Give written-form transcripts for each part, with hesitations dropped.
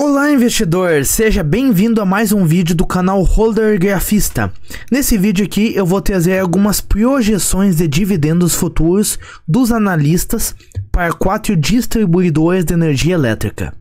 Olá investidor, seja bem-vindo a mais um vídeo do canal Holder Grafista. Nesse vídeo aqui eu vou trazer algumas projeções de dividendos futuros dos analistas para 4 distribuidoras de energia elétrica: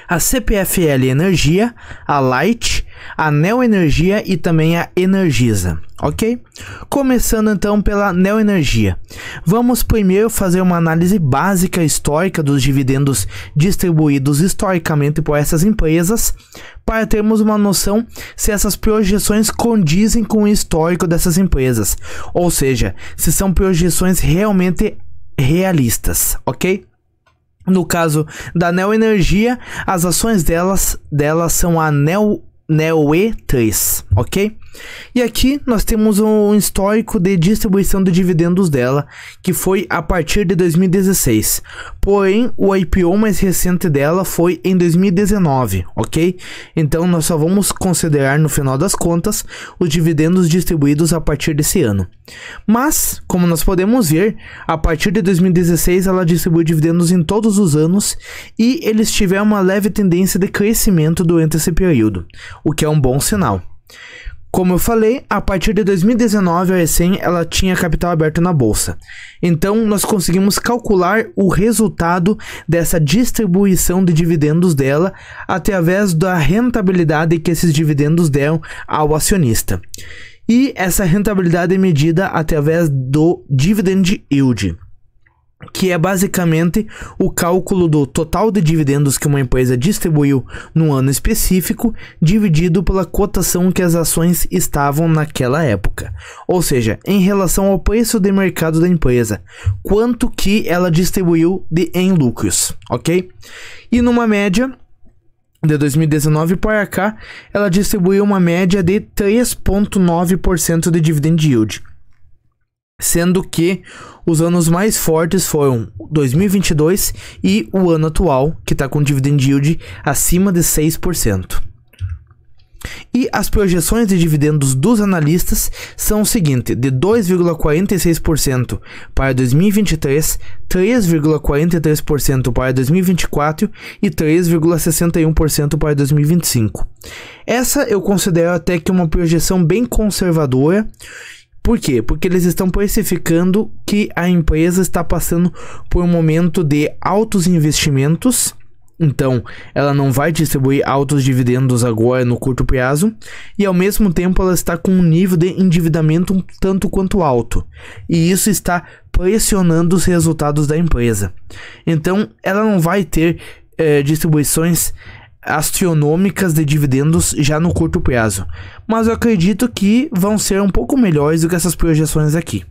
a CPFL Energia, a Light, a Neo Energia e também a Energisa, ok? Começando então pela Neo Energia. Vamos primeiro fazer uma análise básica histórica dos dividendos distribuídos historicamente por essas empresas, para termos uma noção se essas projeções condizem com o histórico dessas empresas, ou seja, se são projeções realmente realistas, ok? No caso da Neo Energia, as ações delas são a NEOE3, ok? E aqui nós temos um histórico de distribuição de dividendos dela, que foi a partir de 2016. Porém, o IPO mais recente dela foi em 2019, ok? Então nós só vamos considerar no final das contas os dividendos distribuídos a partir desse ano. Mas, como nós podemos ver, a partir de 2016 ela distribuiu dividendos em todos os anos e eles tiveram uma leve tendência de crescimento durante esse período, o que é um bom sinal. Como eu falei, a partir de 2019 a recém ela tinha capital aberto na bolsa. Então nós conseguimos calcular o resultado dessa distribuição de dividendos dela através da rentabilidade que esses dividendos deram ao acionista. E essa rentabilidade é medida através do Dividend Yield, que é basicamente o cálculo do total de dividendos que uma empresa distribuiu no ano específico, dividido pela cotação que as ações estavam naquela época. Ou seja, em relação ao preço de mercado da empresa, quanto que ela distribuiu em lucros, ok? E numa média de 2019 para cá, ela distribuiu uma média de 3,9% de Dividend Yield. Sendo que os anos mais fortes foram 2022 e o ano atual, que está com dividend yield acima de 6%. E as projeções de dividendos dos analistas são o seguinte: de 2,46% para 2023, 3,43% para 2024 e 3,61% para 2025. Essa eu considero até que uma projeção bem conservadora. Por quê? Porque eles estão precificando que a empresa está passando por um momento de altos investimentos. Então, ela não vai distribuir altos dividendos agora no curto prazo. E ao mesmo tempo ela está com um nível de endividamento um tanto quanto alto. E isso está pressionando os resultados da empresa. Então, ela não vai ter distribuições astronômicas de dividendos já no curto prazo, mas eu acredito que vão ser um pouco melhores do que essas projeções aqui.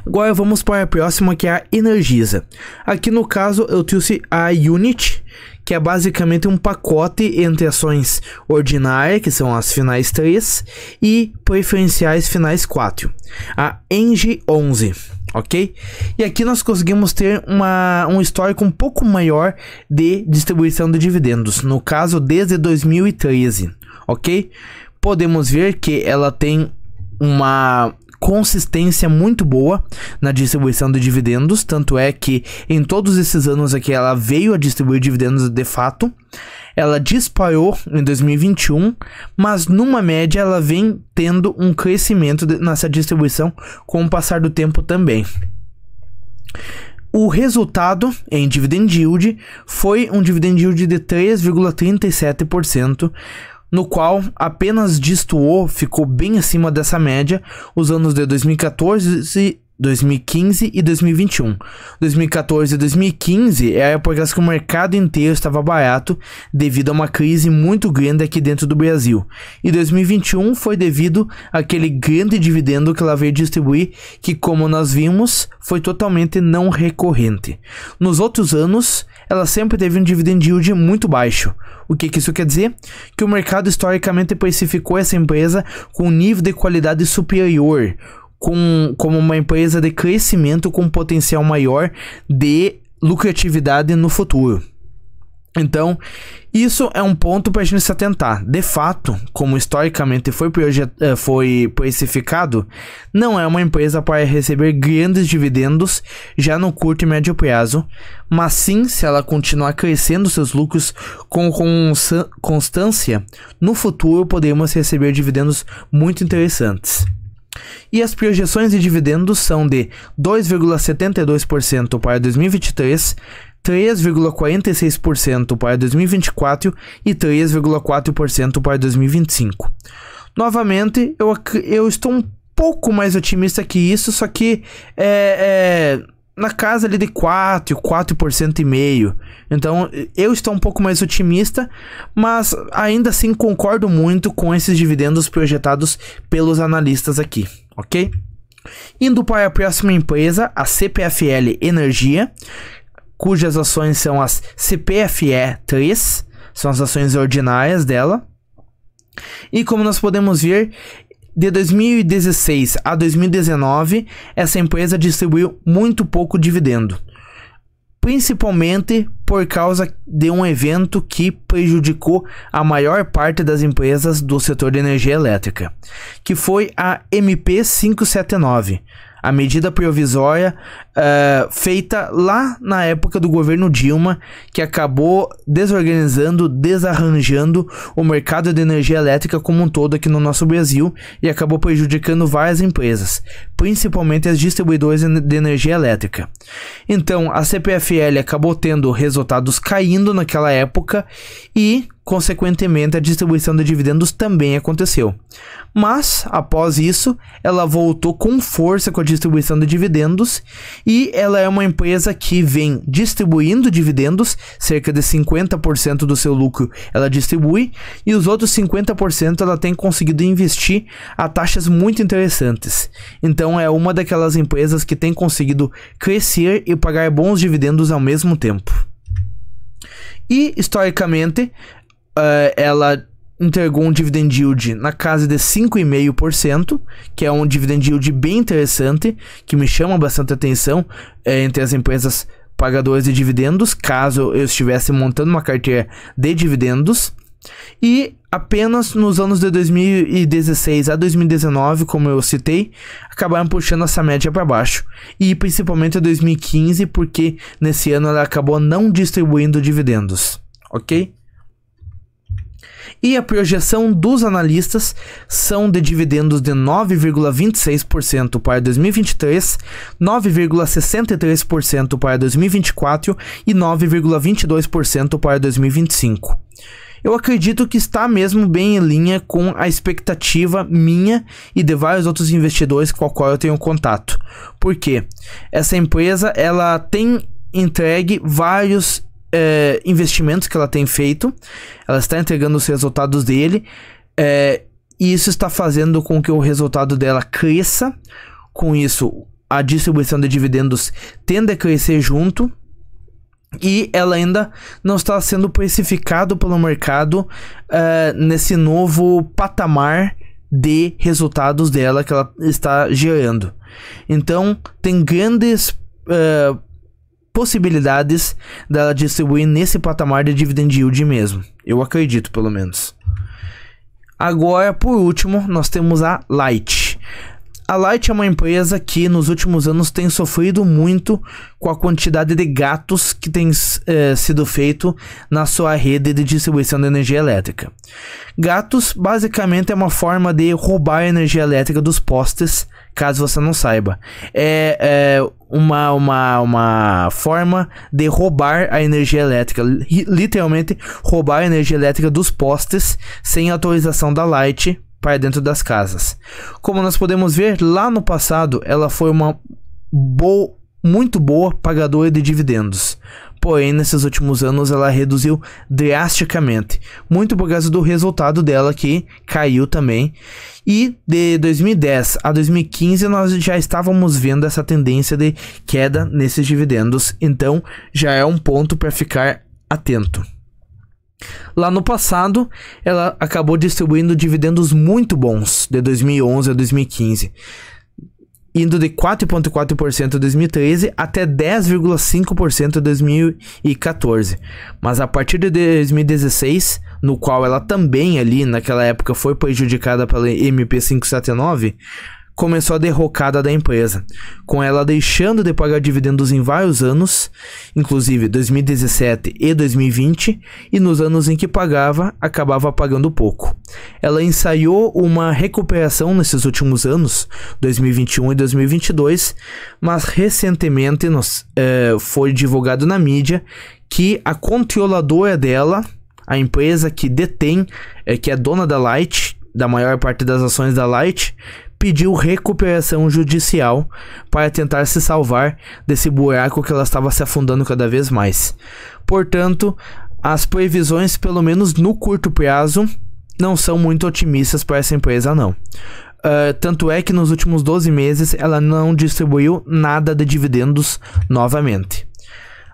Agora vamos para a próxima, que é a Energisa. Aqui no caso eu trouxe a Unity, que é basicamente um pacote entre ações ordinárias, que são as finais 3, e preferenciais finais 4, a ENGIE 11. Ok? E aqui nós conseguimos ter um histórico um pouco maior de distribuição de dividendos, no caso desde 2013, ok? Podemos ver que ela tem uma consistência muito boa na distribuição de dividendos, tanto é que em todos esses anos aqui ela veio a distribuir dividendos de fato. Ela disparou em 2021, mas numa média ela vem tendo um crescimento nessa distribuição com o passar do tempo também. O resultado em Dividend Yield foi um Dividend Yield de 3,37%, no qual apenas destoou, ficou bem acima dessa média, os anos de 2014, 2015 e 2021. 2014 e 2015 é a época que o mercado inteiro estava barato devido a uma crise muito grande aqui dentro do Brasil. E 2021 foi devido àquele grande dividendo que ela veio distribuir, que, como nós vimos, foi totalmente não recorrente. Nos outros anos, ela sempre teve um dividend yield muito baixo. O que isso quer dizer? Que o mercado historicamente precificou essa empresa com um nível de qualidade superior, como uma empresa de crescimento com potencial maior de lucratividade no futuro. Então, isso é um ponto para a gente se atentar. De fato, como historicamente foi precificado, não é uma empresa para receber grandes dividendos já no curto e médio prazo, mas sim, se ela continuar crescendo seus lucros com constância, no futuro podemos receber dividendos muito interessantes. E as projeções de dividendos são de 2,72% para 2023, 3,46% para 2024 e 3,4% para 2025. Novamente, eu estou um pouco mais otimista que isso, só que na casa ali de 4,5%. Então, eu estou um pouco mais otimista, mas ainda assim concordo muito com esses dividendos projetados pelos analistas aqui, ok? Indo para a próxima empresa, a CPFL Energia, cujas ações são as CPFE3, são as ações ordinárias dela. E como nós podemos ver, de 2016 a 2019, essa empresa distribuiu muito pouco dividendo, principalmente por causa de um evento que prejudicou a maior parte das empresas do setor de energia elétrica, que foi a MP 579. A medida provisória feita lá na época do governo Dilma, que acabou desorganizando, desarranjando o mercado de energia elétrica como um todo aqui no nosso Brasil e acabou prejudicando várias empresas, principalmente as distribuidoras de energia elétrica. Então, a CPFL acabou tendo resultados caindo naquela época e, consequentemente, a distribuição de dividendos também aconteceu. Mas, após isso, ela voltou com força com a distribuição de dividendos e ela é uma empresa que vem distribuindo dividendos, cerca de 50% do seu lucro ela distribui, e os outros 50% ela tem conseguido investir a taxas muito interessantes. Então é uma daquelas empresas que tem conseguido crescer e pagar bons dividendos ao mesmo tempo. E, historicamente, ela entregou um dividend yield na casa de 5,5%, que é um dividend yield bem interessante, que me chama bastante atenção entre as empresas pagadoras de dividendos, caso eu estivesse montando uma carteira de dividendos. E apenas nos anos de 2016 a 2019, como eu citei, acabaram puxando essa média para baixo. E principalmente em 2015, porque nesse ano ela acabou não distribuindo dividendos, ok? E a projeção dos analistas são de dividendos de 9,26% para 2023, 9,63% para 2024 e 9,22% para 2025. Eu acredito que está mesmo bem em linha com a expectativa minha e de vários outros investidores com a qual eu tenho contato. Porque essa empresa ela tem entregue vários investimentos que ela tem feito, ela está entregando os resultados dele, e isso está fazendo com que o resultado dela cresça. Com isso, a distribuição de dividendos tende a crescer junto, e ela ainda não está sendo precificado pelo mercado nesse novo patamar de resultados dela que ela está gerando. Então, tem grandes possibilidades dela distribuir nesse patamar de dividend yield mesmo. Eu acredito, pelo menos. Agora, por último, nós temos a Light. A Light é uma empresa que nos últimos anos tem sofrido muito com a quantidade de gatos que tem sido feito na sua rede de distribuição de energia elétrica. Gatos basicamente é uma forma de roubar a energia elétrica dos postes, caso você não saiba. É uma forma de roubar a energia elétrica, literalmente roubar a energia elétrica dos postes sem autorização da Light para dentro das casas. Como nós podemos ver, lá no passado ela foi uma muito boa pagadora de dividendos. Porém, nesses últimos anos ela reduziu drasticamente, muito por causa do resultado dela que caiu também. E de 2010 a 2015 nós já estávamos vendo essa tendência de queda nesses dividendos, então já é um ponto para ficar atento. Lá no passado, ela acabou distribuindo dividendos muito bons de 2011 a 2015. indo de 4,4% em 2013 até 10,5% em 2014. Mas a partir de 2016, no qual ela também ali naquela época foi prejudicada pela MP579, começou a derrocada da empresa, com ela deixando de pagar dividendos em vários anos, inclusive 2017 e 2020, e nos anos em que pagava, acabava pagando pouco. Ela ensaiou uma recuperação nesses últimos anos, 2021 e 2022, mas recentemente foi divulgado na mídia que a controladora dela, a empresa que detém, que é dona da Light, da maior parte das ações da Light, pediu recuperação judicial para tentar se salvar desse buraco que ela estava se afundando cada vez mais. Portanto, as previsões, pelo menos no curto prazo, não são muito otimistas para essa empresa não. Tanto é que nos últimos 12 meses ela não distribuiu nada de dividendos novamente.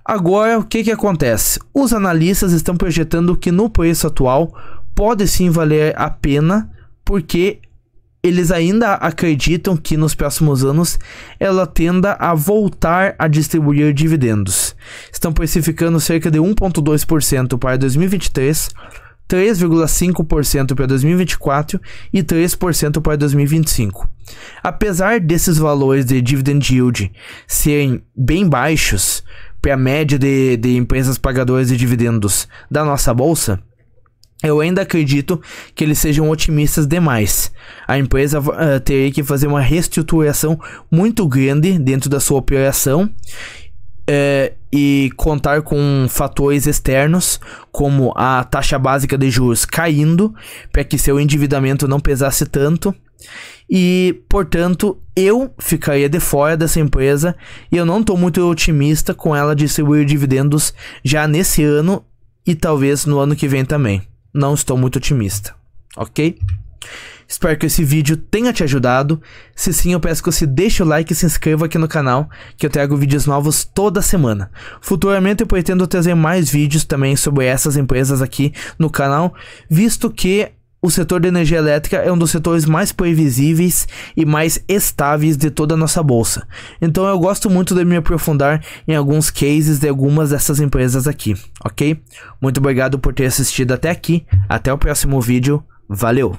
Agora, o que acontece? Os analistas estão projetando que no preço atual pode sim valer a pena, porque eles ainda acreditam que nos próximos anos ela tenda a voltar a distribuir dividendos. Estão precificando cerca de 1,2% para 2023, 3,5% para 2024 e 3% para 2025. Apesar desses valores de dividend yield serem bem baixos para a média de empresas pagadoras de dividendos da nossa bolsa, eu ainda acredito que eles sejam otimistas demais. A empresa teria que fazer uma reestruturação muito grande dentro da sua operação e contar com fatores externos, como a taxa básica de juros caindo, para que seu endividamento não pesasse tanto. E, portanto, eu ficaria de fora dessa empresa e eu não estou muito otimista com ela distribuir dividendos já nesse ano e talvez no ano que vem também. Não estou muito otimista, ok? Espero que esse vídeo tenha te ajudado. Se sim, eu peço que você deixe o like e se inscreva aqui no canal, que eu trago vídeos novos toda semana. Futuramente eu pretendo trazer mais vídeos também sobre essas empresas aqui no canal, visto que o setor de energia elétrica é um dos setores mais previsíveis e mais estáveis de toda a nossa bolsa. Então eu gosto muito de me aprofundar em alguns cases de algumas dessas empresas aqui, ok? Muito obrigado por ter assistido até aqui. Até o próximo vídeo. Valeu!